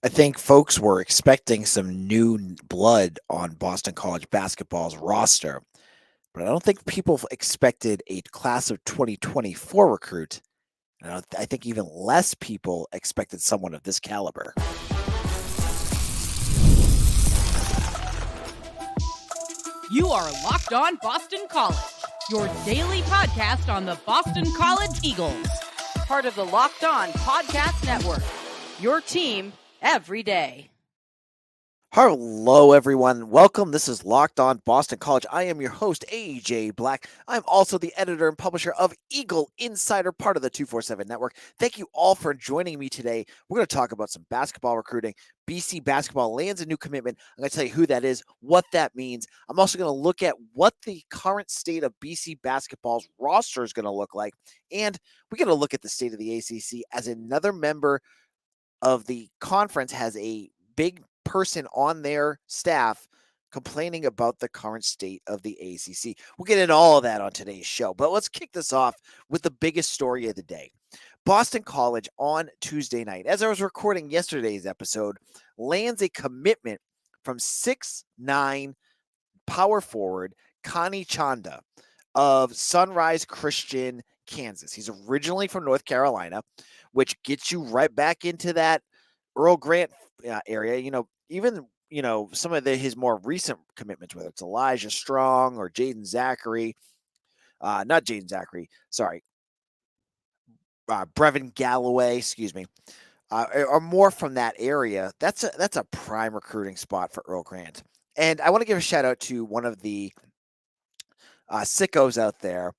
I think folks were expecting some blood on Boston College basketball's roster, but I don't think people expected a class of 2024 recruit. And I think even less people expected someone of this caliber. You are Locked On Boston College, your daily podcast on the Boston College Eagles. Part of the Locked On Podcast Network, your team every day. Hello, everyone. Welcome. This is Locked On Boston College. I am your host, AJ Black. I'm also the editor and publisher of Eagle Insider, part of the 247 Network. Thank you all for joining me today. We're going to talk about some basketball recruiting. BC basketball lands a new commitment. I'm going to tell you who that is, what that means. I'm also going to look at what the current state of BC basketball's roster is going to look like. And we're going to look at the state of the ACC as another member of the conference has a big person on their staff complaining about the current state of the ACC. We'll get into all of that on today's show, but let's kick this off with the biggest story of the day. Boston College on Tuesday night, as I was recording yesterday's episode, lands a commitment from 6'9" power forward Kany Tchanda of Sunrise Christian, Kansas. He's originally from North Carolina, which gets you right back into that Earl Grant area. Even some of his more recent commitments, whether it's Elijah Strong or Jaden Zachary, not Jaden Zachary, sorry, Brevin Galloway, excuse me, are more from that area. That's a prime recruiting spot for Earl Grant. And I want to give a shout out to one of the sickos out there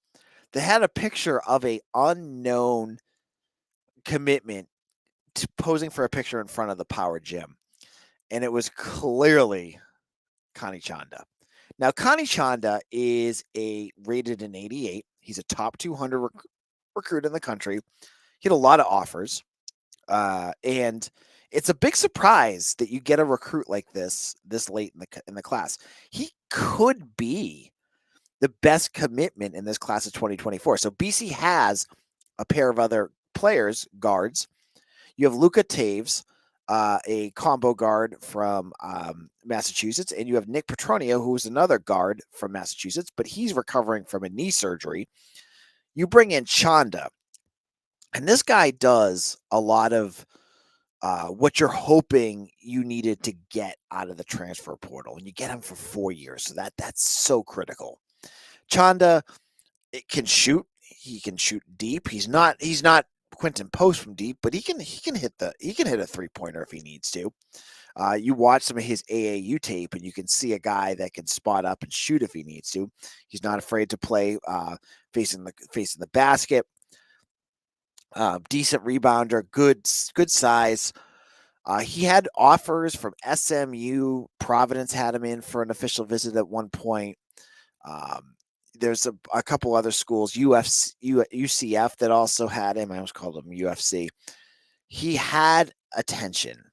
that had a picture of a unknown commitment posing for a picture in front of the Power Gym. And it was clearly Kany Tchanda. Now, Kany Tchanda is rated an 88. He's a top 200 recruit in the country. He had a lot of offers. And it's a big surprise that you get a recruit like this late in the class. He could be the best commitment in this class of 2024. So BC has a pair of other players, guards. You have Luka Taves, a combo guard from Massachusetts, and you have Nick Petronio, who is another guard from Massachusetts, but he's recovering from a knee surgery. You bring in Tchanda, and this guy does a lot of what you're hoping you needed to get out of the transfer portal, and you get him for 4 years, so that's so critical. Tchanda can shoot. He can shoot deep. He's not Quentin Post from deep, but he can hit a 3-pointer if he needs to. You watch some of his AAU tape, and you can see a guy that can spot up and shoot if he needs to. He's not afraid to play facing the basket. Decent rebounder, good size. He had offers from SMU. Providence had him in for an official visit at one point. There's a couple other schools, UCF, that also had him. I almost called him UFC. He had attention.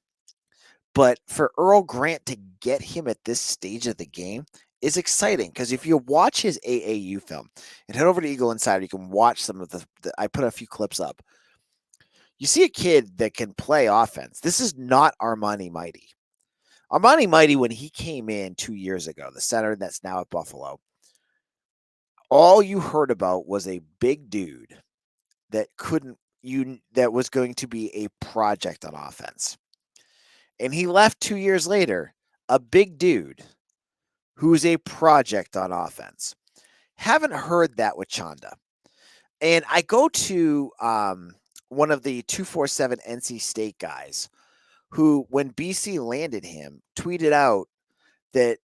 But for Earl Grant to get him at this stage of the game is exciting, because if you watch his AAU film and head over to Eagle Insider, you can watch some of I put a few clips up. You see a kid that can play offense. This is not Armani Mighty. Armani Mighty, when he came in 2 years ago, the center that's now at Buffalo, all you heard about was a big dude that was going to be a project on offense. And he left 2 years later, a big dude who's a project on offense. Haven't heard that with Tchanda. And I go to one of the 247 NC State guys who, when BC landed him, tweeted out that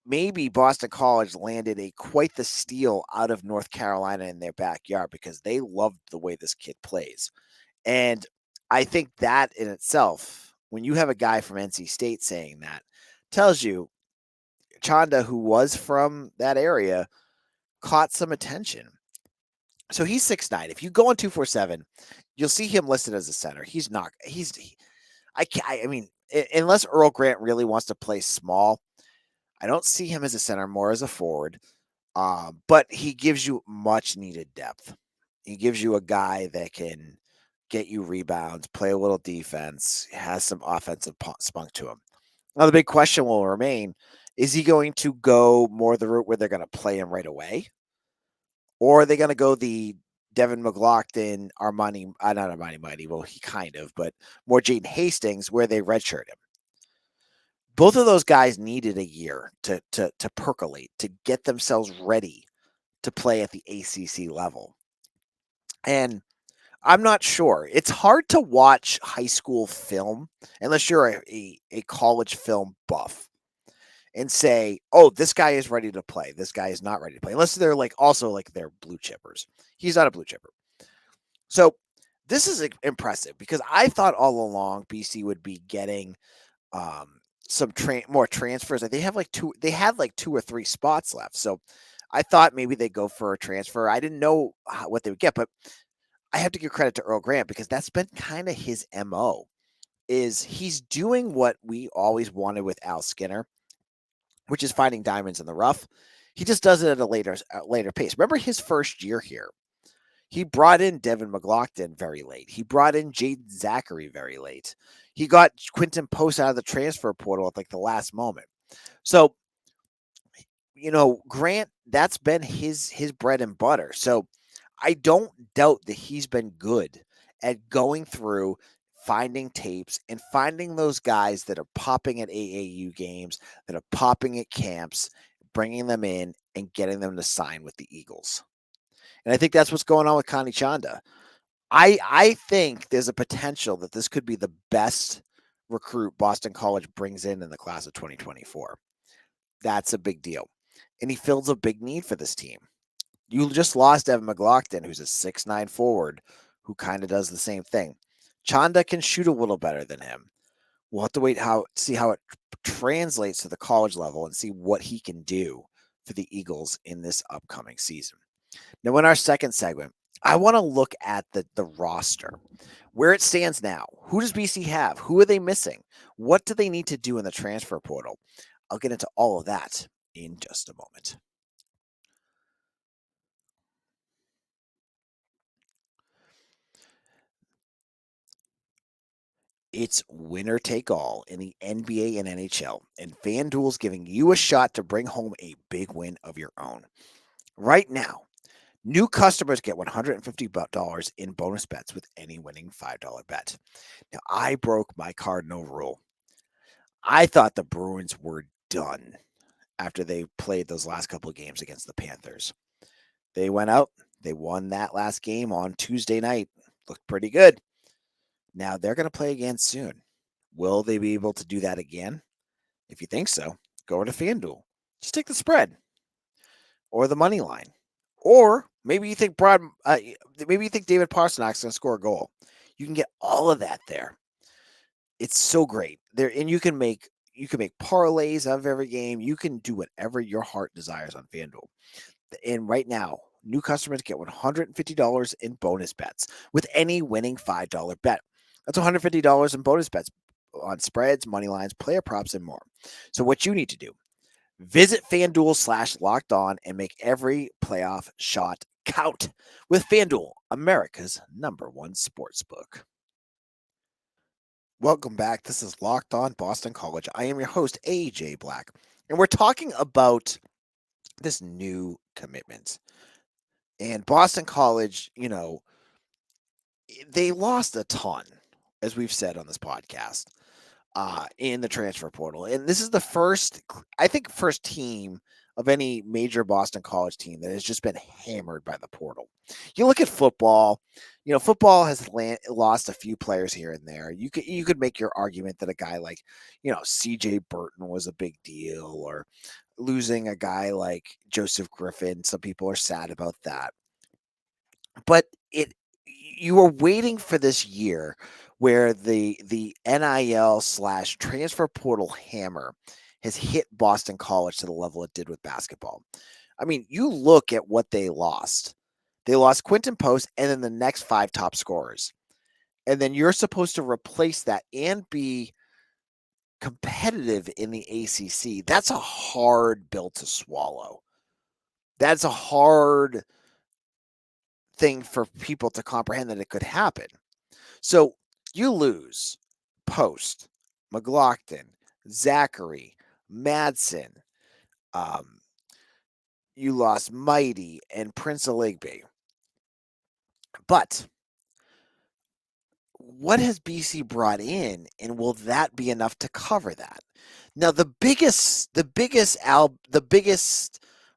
maybe Boston College landed quite the steal out of North Carolina in their backyard, because they loved the way this kid plays. And I think that in itself, when you have a guy from NC State saying that, tells you Tchanda, who was from that area, caught some attention. So he's 6'9". If you go on 247, you'll see him listed as a center. He's not. I mean, unless Earl Grant really wants to play small, I don't see him as a center, more as a forward. But he gives you much needed depth. He gives you a guy that can get you rebounds, play a little defense, has some offensive spunk to him. Now, the big question will remain, is he going to go more the route where they're going to play him right away? Or are they going to go the Devin McLaughlin, Armani, not Armani Mighty, well, he kind of, but more Jaden Hastings, where they redshirt him? Both of those guys needed a year to percolate, to get themselves ready to play at the ACC level. And I'm not sure. It's hard to watch high school film unless you're a college film buff and say, oh, this guy is ready to play. This guy is not ready to play. Unless they're they're blue chippers. He's not a blue chipper. So this is impressive because I thought all along BC would be getting some more transfers. They have they had like 2 or 3 spots left. So I thought maybe they'd go for a transfer. I didn't know what they would get, but I have to give credit to Earl Grant because that's been kind of his MO. Is he's doing what we always wanted with Al Skinner, which is finding diamonds in the rough. He just does it at a later pace. Remember his first year here? He brought in Devin McLaughlin very late. He brought in Jaden Zachary very late. He got Quinton Post out of the transfer portal at the last moment. So, Grant, that's been his bread and butter. So I don't doubt that he's been good at going through, finding tapes and finding those guys that are popping at AAU games, that are popping at camps, bringing them in and getting them to sign with the Eagles. And I think that's what's going on with Kany Tchanda. I think there's a potential that this could be the best recruit Boston College brings in the class of 2024. That's a big deal. And he fills a big need for this team. You just lost Devin McLaughlin, who's a 6'9" forward who kind of does the same thing. Tchanda can shoot a little better than him. We'll have to see how it translates to the college level and see what he can do for the Eagles in this upcoming season. Now, in our second segment, I want to look at the roster, where it stands now. Who does BC have? Who are they missing? What do they need to do in the transfer portal? I'll get into all of that in just a moment. It's winner take all in the NBA and NHL, and FanDuel's giving you a shot to bring home a big win of your own. Right now, new customers get $150 in bonus bets with any winning $5 bet. Now, I broke my cardinal rule. I thought the Bruins were done after they played those last couple of games against the Panthers. They went out, they won that last game on Tuesday night. Looked pretty good. Now they're going to play again soon. Will they be able to do that again? If you think so, go over to FanDuel. Just take the spread or the money line. Or maybe you think David Pastrnak's going to score a goal. You can get all of that there. It's so great there, and you can make parlays of every game. You can do whatever your heart desires on FanDuel. And right now, new customers get $150 in bonus bets with any winning $5 bet. That's $150 in bonus bets on spreads, money lines, player props, and more. So what you need to do, visit FanDuel/LockedOn and make every playoff shot count with FanDuel, America's #1 sportsbook. Welcome back. This is Locked On Boston College. I am your host, AJ Black, and we're talking about this new commitment. And Boston College, they lost a ton, as we've said on this podcast, in the transfer portal. And this is the first team of any major Boston College team that has just been hammered by the portal. You look at football, football has lost a few players here and there. You could make your argument that a guy like, CJ Burton was a big deal, or losing a guy like Joseph Griffin. Some people are sad about that. But you were waiting for this year where the NIL/transfer portal hammer has hit Boston College to the level it did with basketball. I mean, you look at what they lost. They lost Quinton Post and then the next 5 top scorers. And then you're supposed to replace that and be competitive in the ACC. That's a hard bill to swallow. That's a hard thing for people to comprehend that it could happen. So you lose Post, McLaughlin, Zachary, Madsen. Um, you lost Mighty and Prince of Ligby. But what has BC brought in, and will that be enough to cover that? Now, the biggest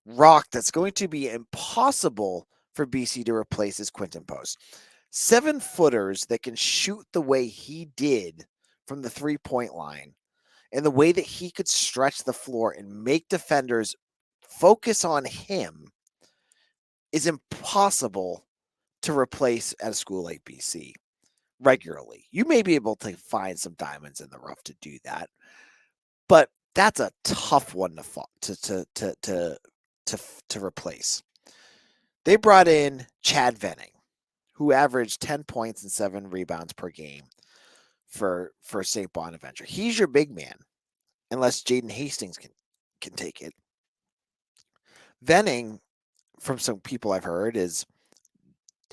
rock that's going to be impossible for BC to replace is Quinton Post. 7-footers that can shoot the way he did from the 3-point line, and the way that he could stretch the floor and make defenders focus on him is impossible to replace at a school like BC regularly. You may be able to find some diamonds in the rough to do that, but that's a tough one to replace. They brought in Chad Venning, who averaged 10 points and 7 rebounds per game for St. Bonaventure. He's your big man, unless Jaden Hastings can take it. Venning, from some people I've heard, is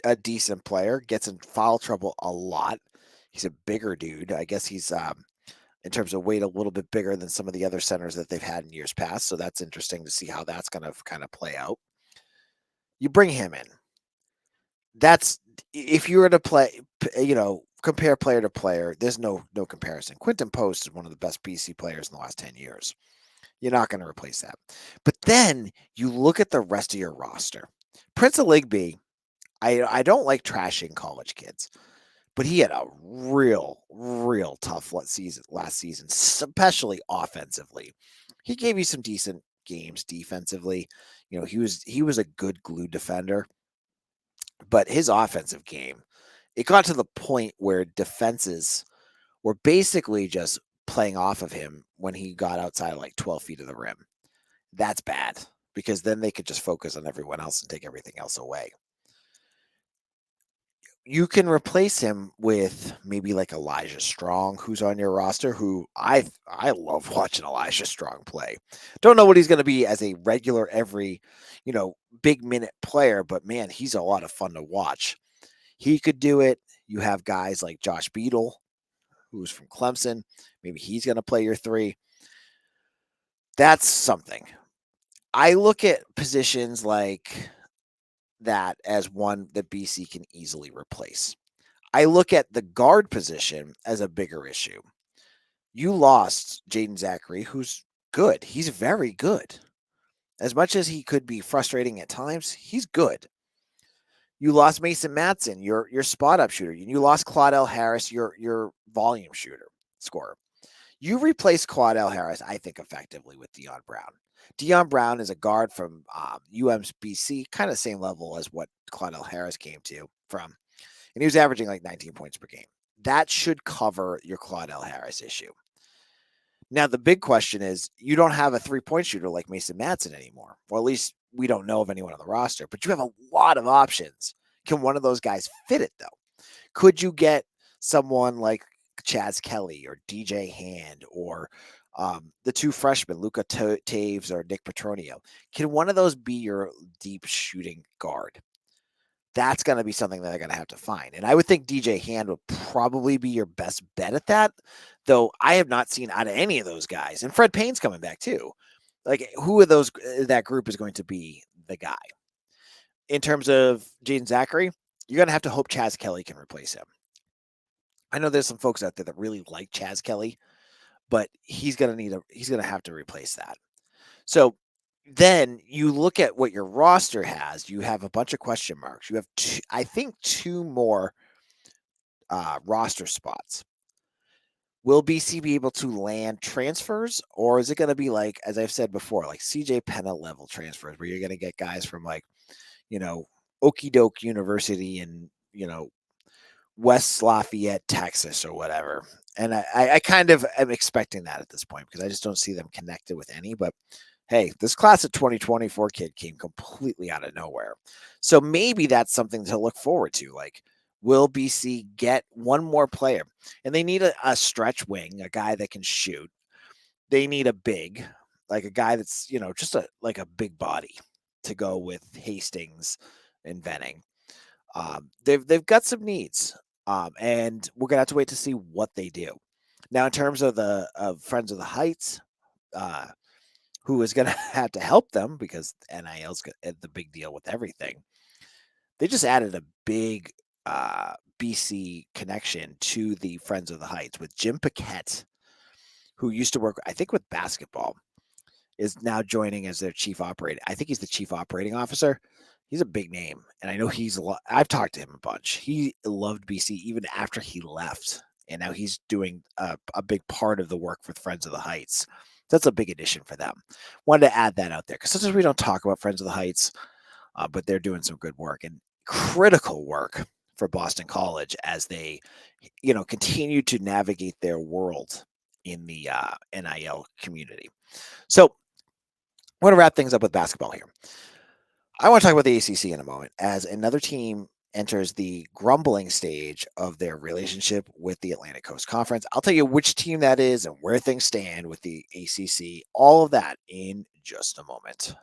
a decent player, gets in foul trouble a lot. He's a bigger dude. I guess he's in terms of weight a little bit bigger than some of the other centers that they've had in years past. So that's interesting to see how that's going to kind of play out. You bring him in. That's if you were to play, compare player to player, there's no comparison. Quinton Post is one of the best BC players in the last 10 years. You're not going to replace that. But then you look at the rest of your roster. Prince of Ligby, I don't like trashing college kids, but he had a real tough last season, especially offensively. He gave you some decent games defensively. He was a good glue defender, but his offensive game, it got to the point where defenses were basically just playing off of him when he got outside of like 12 feet of the rim. That's bad, because then they could just focus on everyone else and take everything else away. You can replace him with maybe like Elijah Strong, who's on your roster, who I love watching Elijah Strong play. Don't know what he's going to be as a regular every, big minute player, but man, he's a lot of fun to watch. He could do it. You have guys like Josh Beadle, who's from Clemson. Maybe he's going to play your 3. That's something. I look at positions like that as one that BC can easily replace. I look at the guard position as a bigger issue. You lost Jaden Zachary, who's good. He's very good. As much as he could be frustrating at times, he's good. You lost Mason Madsen, your spot up shooter. You lost Claudel Harris, your volume scorer. You replaced Claudel Harris, I think, effectively with Dion Brown. Dion Brown is a guard from UMBC, kind of same level as what Claudel Harris came to from. And he was averaging like 19 points per game. That should cover your Claudel Harris issue. Now, the big question is, you don't have a 3-point shooter like Mason Madsen anymore. Well, at least we don't know of anyone on the roster, but you have a lot of options. Can one of those guys fit it, though? Could you get someone like Chaz Kelly or DJ Hand or the 2 freshmen, Luca Taves or Nick Petronio? Can one of those be your deep shooting guard? That's going to be something that they're going to have to find. And I would think DJ Hand would probably be your best bet at that, though I have not seen out of any of those guys. And Fred Payne's coming back too. Like, who of those, that group is going to be the guy? In terms of Jaden Zachary, you're going to have to hope Chaz Kelly can replace him. I know there's some folks out there that really like Chaz Kelly, but he's going to have to replace that. So then you look at what your roster has. You have a bunch of question marks. You have, I think, 2 more roster spots. Will BC be able to land transfers, or is it going to be like, as I've said before, like CJ Penna level transfers, where you're going to get guys from like, Okie Doke University in, West Lafayette, Texas, or whatever. And I kind of am expecting that at this point, because I just don't see them connected with any. But hey, this class of 2024 kid came completely out of nowhere. So maybe that's something to look forward to. Like, will BC get one more player? And they need a stretch wing, a guy that can shoot. They need a big, like a guy that's, just a big body to go with Hastings and Venning. They've got some needs. And we're going to have to wait to see what they do. Now, in terms of the Friends of the Heights, who is going to have to help them because NIL's the big deal with everything. They just added a big BC connection to the Friends of the Heights with Jim Paquette, who used to work, I think, with basketball, is now joining as their chief operating. I think he's the chief operating officer. He's a big name, and I know I've talked to him a bunch. He loved BC even after he left, and now he's doing a big part of the work for Friends of the Heights. That's a big addition for them. Wanted to add that out there because sometimes we don't talk about Friends of the Heights, but they're doing some good work and critical work for Boston College as they, continue to navigate their world in the NIL community. So I want to wrap things up with basketball here. I want to talk about the ACC in a moment as another team enters the grumbling stage of their relationship with the Atlantic Coast Conference. I'll tell you which team that is and where things stand with the ACC, all of that in just a moment.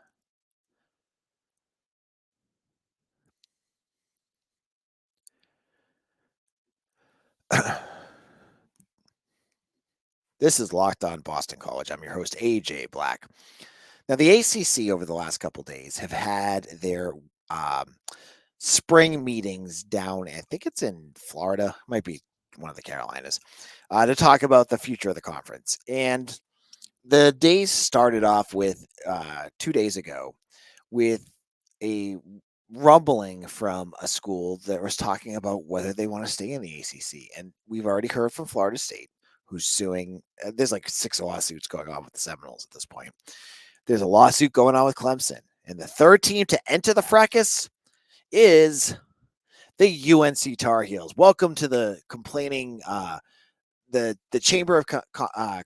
This is Locked On Boston College. I'm your host, AJ Black. Now, the ACC over the last couple days have had their spring meetings down. I think it's in Florida, might be one of the Carolinas, to talk about the future of the conference. And the days started off with 2 days ago with a rumbling from a school that was talking about whether they want to stay in the ACC. And we've already heard from Florida State, who's suing. There's like 6 lawsuits going on with the Seminoles at this point. There's a lawsuit going on with Clemson. And the third team to enter the fracas is the UNC Tar Heels. Welcome to the complaining, the Chamber of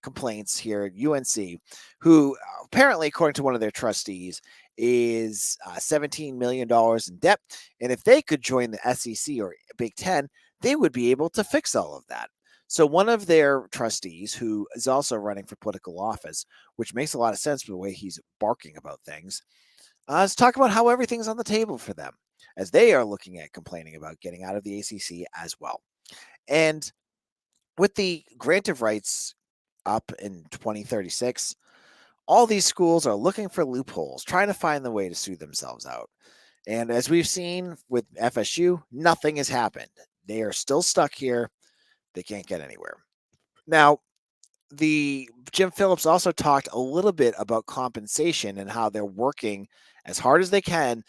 Complaints here at UNC, who apparently, according to one of their trustees, is $17 million in debt. And if they could join the SEC or Big Ten, they would be able to fix all of that. So one of their trustees, who is also running for political office, which makes a lot of sense for the way he's barking about things, is talk about how everything's on the table for them as they are looking at complaining about getting out of the ACC as well. And with the grant of rights up in 2036, all these schools are looking for loopholes, trying to find the way to sue themselves out. And as we've seen with FSU, nothing has happened. They are still stuck here. They can't get anywhere. Now, Jim Phillips also talked a little bit about compensation and how they're working as hard as they can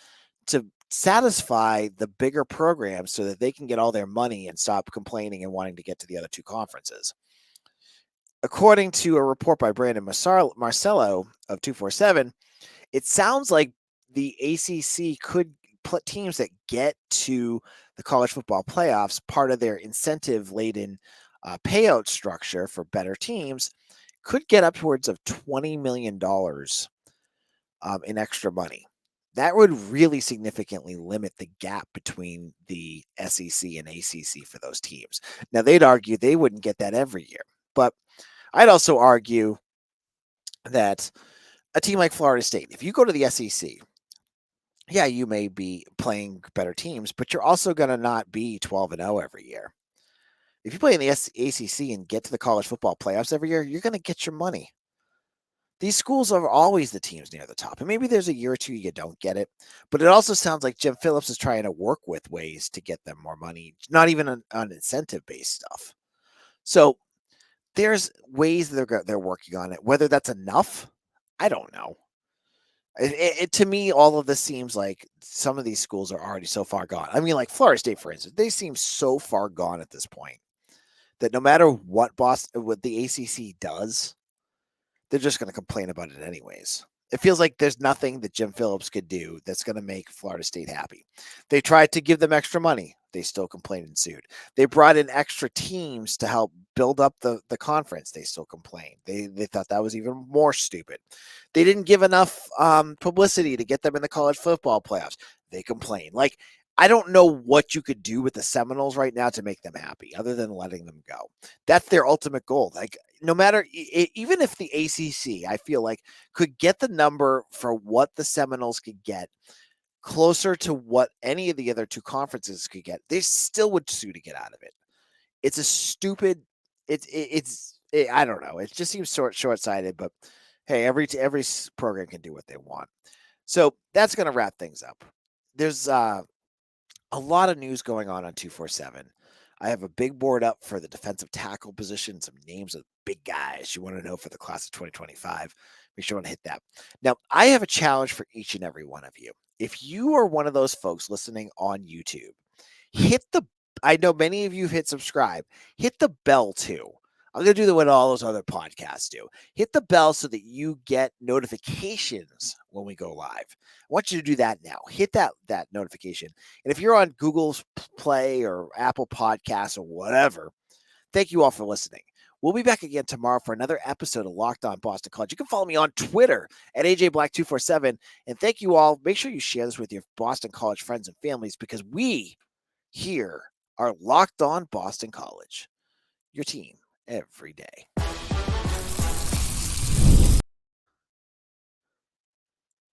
to satisfy the bigger programs so that they can get all their money and stop complaining and wanting to get to the other two conferences. According to a report by Brandon Marcello of 247, it sounds like the ACC could put teams that get to the college football playoffs, part of their incentive-laden payout structure for better teams, could get upwards of $20 million in extra money. That would really significantly limit the gap between the SEC and ACC for those teams. Now, they'd argue they wouldn't get that every year, but I'd also argue that a team like Florida State, if you go to the SEC, yeah, you may be playing better teams, but you're also going to not be 12-0 every year. If you play in the ACC and get to the college football playoffs every year, you're going to get your money. These schools are always the teams near the top. And maybe there's a year or two you don't get it. But it also sounds like Jim Phillips is trying to work with ways to get them more money, not even on incentive-based stuff. So there's ways they're working on it. Whether that's enough, I don't know. To me, all of this seems like some of these schools are already so far gone. I mean, like Florida State, for instance, they seem so far gone at this point that no matter what the ACC does, they're just going to complain about it anyways. It feels like there's nothing that Jim Phillips could do that's going to make Florida State happy. They tried to give them extra money. They still complained and sued. They brought in extra teams to help build up the conference. They still complained. They thought that was even more stupid. They didn't give enough publicity to get them in the college football playoffs. They complained. Like, I don't know what you could do with the Seminoles right now to make them happy other than letting them go. That's their ultimate goal. Like, no matter, even if the ACC, I feel like, could get the number for what the Seminoles could get closer to what any of the other two conferences could get, they still would sue to get out of it. It's a stupid. I don't know. It just seems short-sighted. But hey, every program can do what they want. So that's going to wrap things up. There's a lot of news going on 247. I have a big board up for the defensive tackle position, some names of big guys you want to know for the class of 2025. Make sure to hit that. Now, I have a challenge for each and every one of you. If you are one of those folks listening on YouTube, I know many of you hit subscribe, hit the bell too. I'm going to do what all those other podcasts do. Hit the bell so that you get notifications when we go live. I want you to do that now. Hit that notification. And if you're on Google Play or Apple Podcasts or whatever, thank you all for listening. We'll be back again tomorrow for another episode of Locked On Boston College. You can follow me on Twitter at AJBlack247. And thank you all. Make sure you share this with your Boston College friends and families because we here are Locked On Boston College, your team every day.